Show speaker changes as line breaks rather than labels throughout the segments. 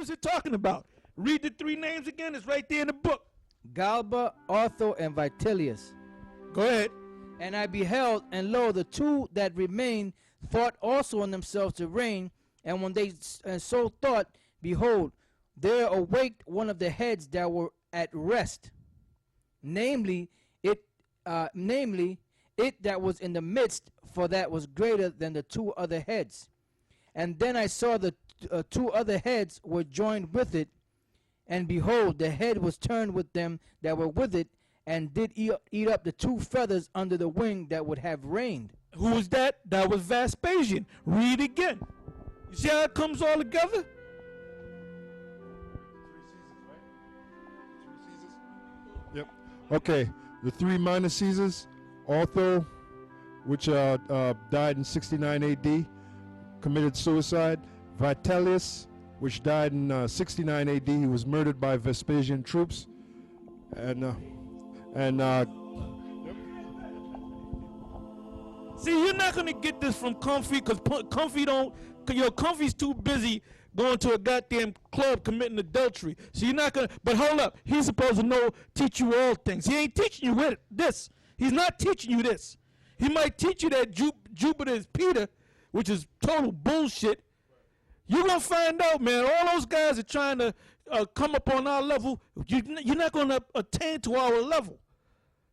is it talking about? Read the three names again. It's right there in the book.
Galba, Otho, and Vitellius.
Go ahead.
And I beheld, and lo, the two that remained thought also on themselves to reign. And when they so thought, behold, there awaked one of the heads that were at rest, namely it that was in the midst, for that was greater than the two other heads. And then I saw the two other heads were joined with it, and behold, the head was turned with them that were with it, and did eat up the two feathers under the wing that would have reigned.
Who was that? That was Vespasian. Read again. You see how it comes all together?
Yep. Okay. The three minor Caesars, Otho, which died in 69 A.D., committed suicide. Vitellius, which died in 69 A.D., he was murdered by Vespasian troops.
See, you're not gonna get this from Comfy, because Comfy don't. Comfy's too busy going to a goddamn club committing adultery. So you're not gonna. But hold up, he's supposed to know, teach you all things. He ain't teaching you with this. He's not teaching you this. He might teach you that Jupiter is Peter, which is total bullshit. You're gonna find out, man. All those guys are trying to come up on our level. You're not gonna attain to our level,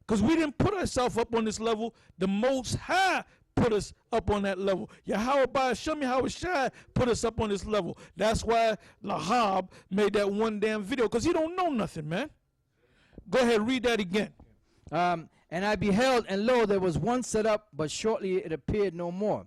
because we didn't put ourselves up on this level. The Most High put us up on that level. Yahweh Ba'Shem Yahweh Shai put us up on this level. That's why Lahab made that one damn video, because he don't know nothing, man. Go ahead, read that again.
And I beheld, and lo, there was one set up, but shortly it appeared no more.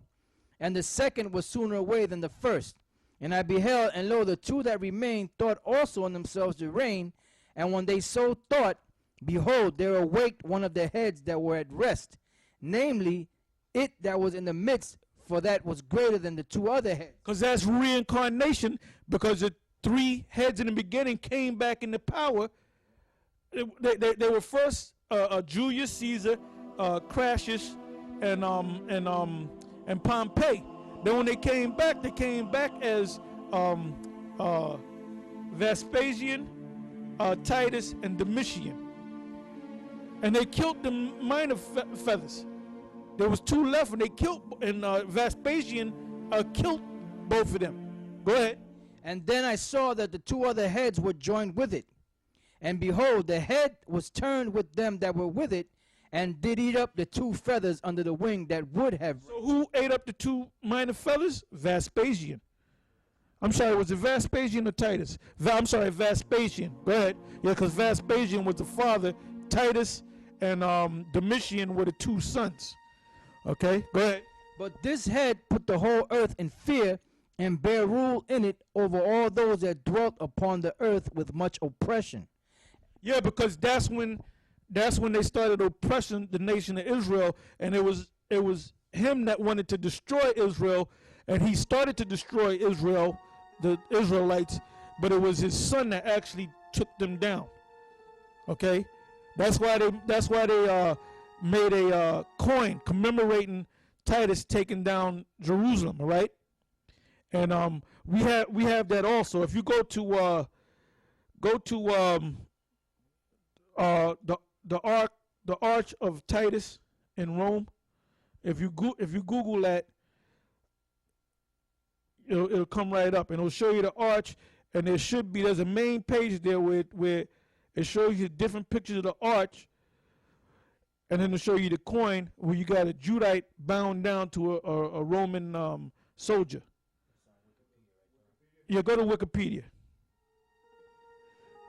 And the second was sooner away than the first. And I beheld, and lo, the two that remained thought also on themselves to reign. And when they so thought, behold, there awaked one of the heads that were at rest, namely it that was in the midst, for that was greater than the two other heads.
Because that's reincarnation, because the three heads in the beginning came back into power. They were first Julius Caesar, Crassus, and Pompey. Then when they came back as Vespasian, Titus, and Domitian. And they killed the minor feathers. There was two left, and they killed, and Vespasian killed both of them. Go ahead.
And then I saw that the two other heads were joined with it. And behold, the head was turned with them that were with it, and did eat up the two feathers under the wing that would have.
So who ate up the two minor feathers? Vespasian. I'm sorry, was it Vespasian or Titus? I'm sorry, Vespasian. Go ahead. Yeah, because Vespasian was the father. Titus and Domitian were the two sons. Okay, go ahead.
But this head put the whole earth in fear, and bare rule in it over all those that dwelt upon the earth with much oppression.
Yeah, because that's when they started oppressing the nation of Israel, and it was him that wanted to destroy Israel, and he started to destroy Israel, the Israelites, but it was his son that actually took them down. Okay, that's why they made a coin commemorating Titus taking down Jerusalem. All right, and we have that also. If you go to the Arch of Titus in Rome, if you Google that, it'll come right up, and it'll show you the arch, and there's a main page there where it shows you different pictures of the arch, and then it'll show you the coin where you got a Judite bound down to a Roman soldier. Yeah, go to Wikipedia.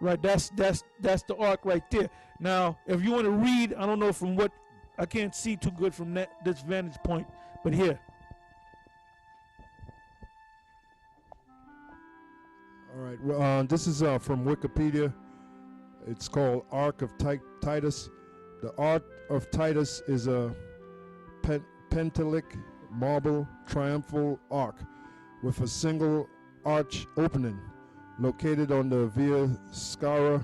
Right, that's the ark right there. Now, if you want to read, I don't know from what, I can't see too good from this vantage point, but here.
All right, this is from Wikipedia. It's called Ark of Titus. The Ark of Titus is a Pentelic marble triumphal arch with a single arch opening, located on the Via Scaura,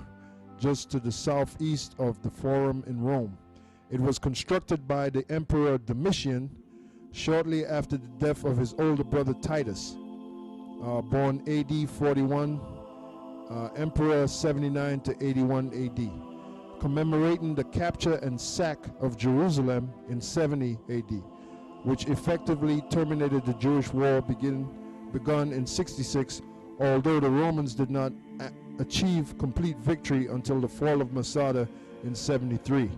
just to the southeast of the Forum in Rome. It was constructed by the Emperor Domitian shortly after the death of his older brother Titus, born AD 41 Emperor 79 to 81 AD, commemorating the capture and sack of Jerusalem in 70 AD, which effectively terminated the Jewish war begun in 66, although the Romans did not achieve complete victory until the fall of Masada in 73.
If you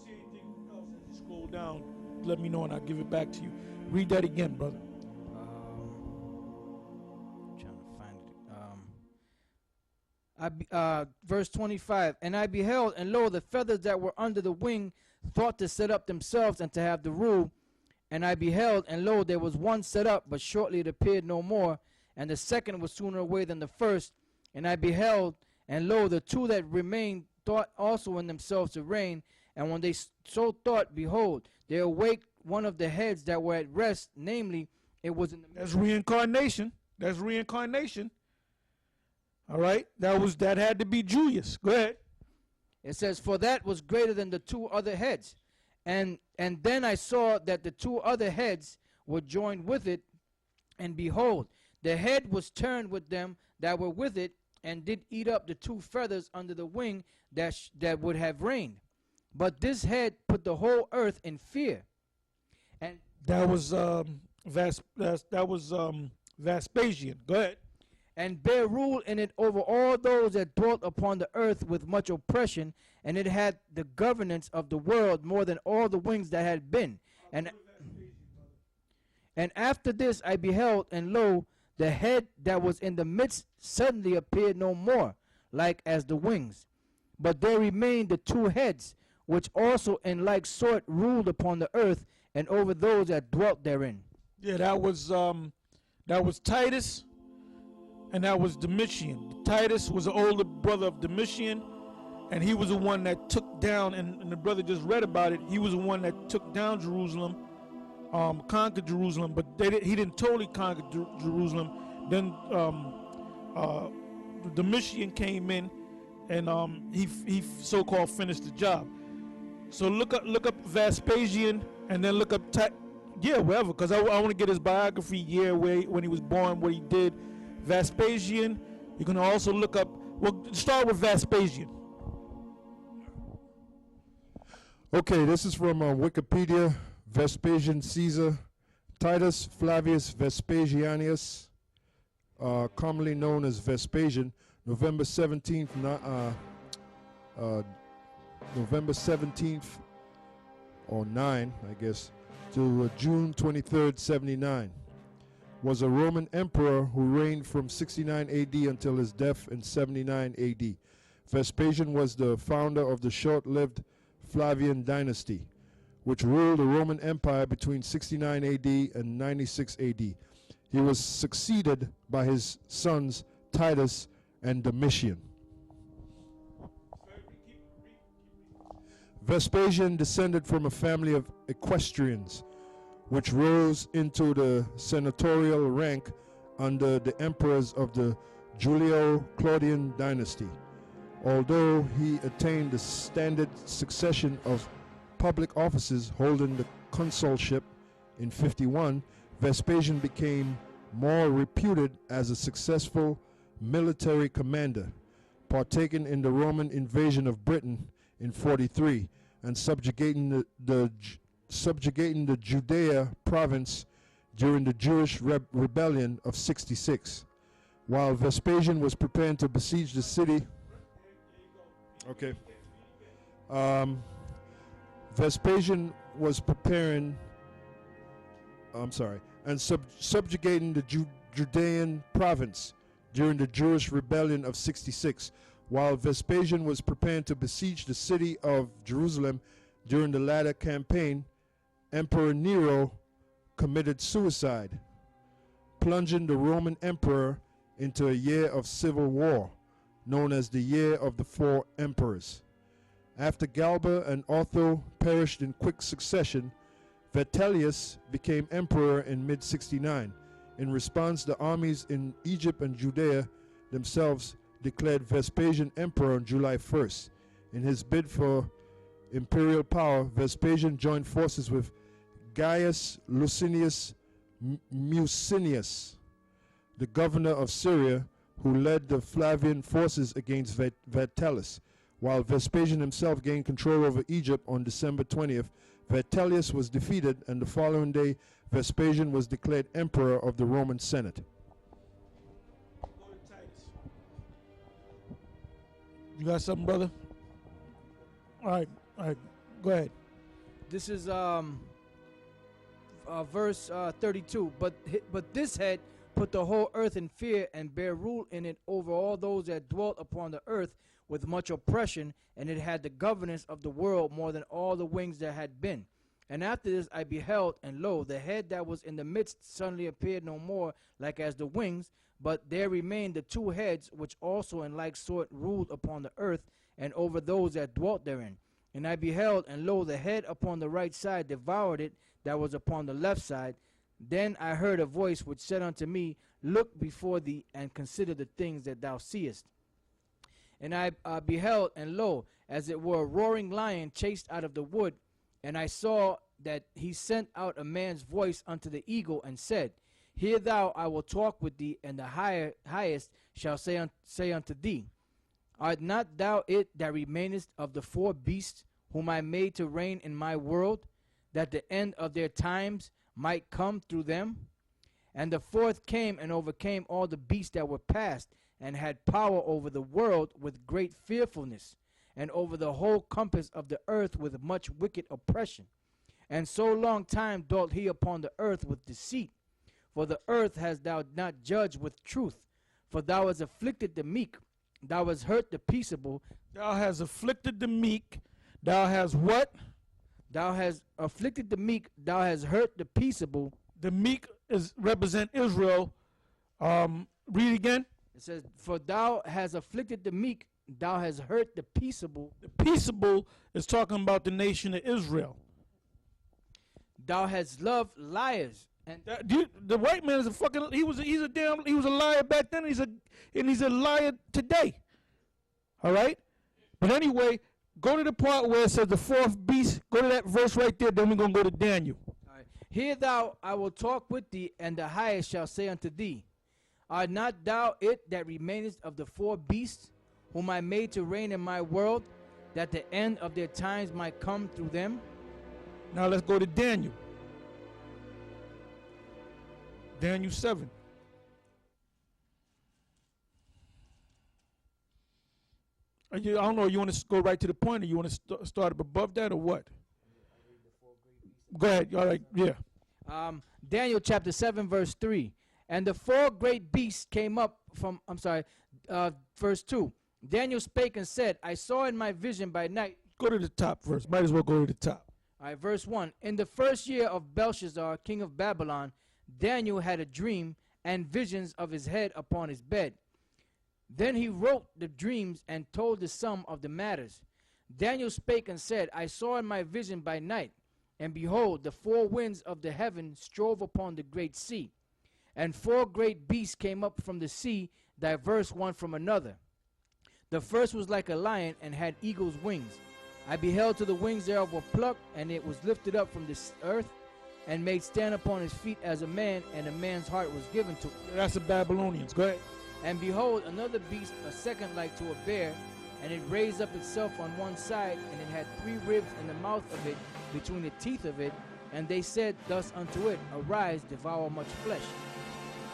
see anything else as you scroll down, let me know and I'll give it back to you. Read that again, brother.
Trying to find it. Verse 25, and I beheld, and lo, the feathers that were under the wing thought to set up themselves and to have the rule. And I beheld, and lo, there was one set up, but shortly it appeared no more. And the second was sooner away than the first. And I beheld, and lo, the two that remained thought also in themselves to reign. And when they so thought, behold, there awaked one of the heads that were at rest, namely, it was in the
That's reincarnation. That's reincarnation. All right, that had to be Julius. Go ahead.
It says, for that was greater than the two other heads. And then I saw that the two other heads were joined with it, and behold, the head was turned with them that were with it, and did eat up the two feathers under the wing that would have reigned. But this head put the whole earth in fear. And
That was Vespasian. Go ahead.
and bare rule in it over all those that dwelt upon the earth with much oppression, and it had the governance of the world more than all the wings that had been. And after this I beheld, and lo, the head that was in the midst suddenly appeared no more, like as the wings. But there remained the two heads, which also in like sort ruled upon the earth and over those that dwelt therein.
Yeah, that was Titus, and that was Domitian. Titus was the older brother of Domitian, and he was the one that took down, and the brother just read about it, he was the one that took down Jerusalem, conquered Jerusalem, but he didn't totally conquer Jerusalem. Then Domitian came in, and he so-called finished the job. So look up Vespasian, and then look up wherever, because I want to get his biography, when he was born, what he did. Vespasian. You can also look up. Well, start with Vespasian.
Okay, this is from Wikipedia. Vespasian Caesar, Titus Flavius Vespasianus, commonly known as Vespasian, November 17th, or 9, I guess, to June 23rd, 79. Was a Roman emperor who reigned from 69 AD until his death in 79 AD. Vespasian was the founder of the short-lived Flavian dynasty, which ruled the Roman Empire between 69 AD and 96 AD. He was succeeded by his sons Titus and Domitian. Vespasian descended from a family of equestrians, which rose into the senatorial rank under the emperors of the Julio-Claudian dynasty. Although he attained the standard succession of public offices, holding the consulship in 51, Vespasian became more reputed as a successful military commander, partaking in the Roman invasion of Britain in 43 and subjugating the Judea province during the Jewish rebellion of 66. While Vespasian was preparing to besiege the city, Vespasian was preparing, and subjugating the Judean province during the Jewish rebellion of 66. While Vespasian was preparing to besiege the city of Jerusalem during the latter campaign, Emperor Nero committed suicide, plunging the Roman emperor into a year of civil war, known as the Year of the Four Emperors. After Galba and Otho perished in quick succession, Vitellius became emperor in mid-69. In response, the armies in Egypt and Judea themselves declared Vespasian emperor on July 1st. In his bid for imperial power, Vespasian joined forces with Gaius Licinius Musinius, the governor of Syria, who led the Flavian forces against Vitellius. While Vespasian himself gained control over Egypt on December 20th, Vitellius was defeated, and the following day, Vespasian was declared emperor of the Roman Senate.
Go to Titus. You got something, brother? All right, go ahead.
This is verse 32. But this head put the whole earth in fear, and bare rule in it over all those that dwelt upon the earth with much oppression, and it had the governance of the world more than all the wings that had been. And after this I beheld, and lo, the head that was in the midst suddenly appeared no more like as the wings, but there remained the two heads, which also in like sort ruled upon the earth and over those that dwelt therein. And I beheld, and lo, the head upon the right side devoured it that was upon the left side. Then I heard a voice which said unto me, Look before thee, and consider the things that thou seest. And I beheld, and lo, as it were a roaring lion chased out of the wood, and I saw that he sent out a man's voice unto the eagle, and said, Hear thou, I will talk with thee, and the highest shall say unto thee, Art not thou it that remainest of the four beasts, whom I made to reign in my world, that the end of their times might come through them? And the fourth came and overcame all the beasts that were past, and had power over the world with great fearfulness, and over the whole compass of the earth with much wicked oppression. And so long time dwelt he upon the earth with deceit. For the earth hast thou not judged with truth. For thou hast afflicted the meek, thou hast hurt the peaceable.
Thou hast afflicted the meek. Thou hast what?
Thou hast afflicted the meek, thou hast hurt the peaceable.
The meek is represent Israel. Read again.
It says, For thou hast afflicted the meek, thou hast hurt the peaceable.
The peaceable is talking about the nation of Israel.
Thou hast loved liars. And
The white man is a fucking. He was a liar back then. He's a liar today. All right. But anyway, go to the part where it says the fourth beast. Go to that verse right there. Then we're gonna go to Daniel.
All right. Hear thou, I will talk with thee, and the highest shall say unto thee, Art not thou it that remainest of the four beasts, whom I made to reign in my world, that the end of their times might come through them?
Now let's go to Daniel. Daniel 7. I don't know. You want to go right to the point, or you want to start up above that, or what? Go ahead. All right. Yeah.
Daniel chapter 7, verse 3. And the four great beasts came up from, verse 2. Daniel spake and said, I saw in my vision by night.
Go to the top verse. Might as well go to the top.
All right, verse 1. In the first year of Belshazzar, king of Babylon, Daniel had a dream and visions of his head upon his bed. Then he wrote the dreams and told the sum of the matters. Daniel spake and said, I saw in my vision by night, and behold, the four winds of the heaven strove upon the great sea. And four great beasts came up from the sea, diverse one from another. The first was like a lion, and had eagle's wings. I beheld till the wings thereof were plucked, and it was lifted up from the earth, and made stand upon his feet as a man, and a man's heart was given to it.
That's the Babylonians. Go ahead.
And behold, another beast, a second like to a bear, and it raised up itself on one side, and it had three ribs in the mouth of it, between the teeth of it. And they said thus unto it, Arise, devour much flesh.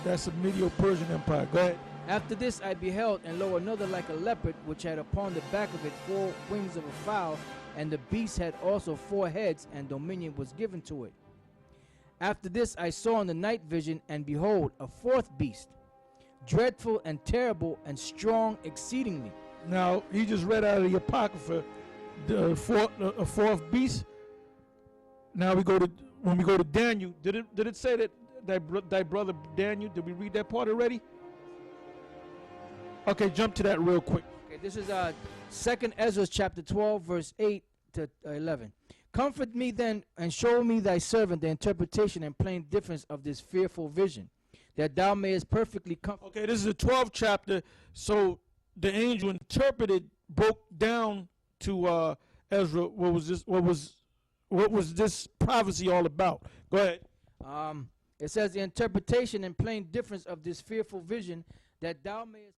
That's the Medo-Persian Empire. Go ahead.
After this I beheld, and lo, another like a leopard, which had upon the back of it four wings of a fowl, and the beast had also four heads, and dominion was given to it. After this I saw in the night vision, and behold, a fourth beast, dreadful and terrible and strong exceedingly.
Now, he just read out of the Apocrypha a fourth beast. Now when we go to Daniel, did it say that thy brother Daniel, did we read that part already? Okay, jump to that real quick.
Okay, this is 2nd Ezra chapter 12, verse 8 to 11. Comfort me then, and show me thy servant the interpretation and plain difference of this fearful vision, that thou mayest perfectly comfort.
Okay, this is the 12th chapter. So the angel broke down to Ezra what was this prophecy all about. Go ahead.
It says the interpretation and plain difference of this fearful vision, that thou mayest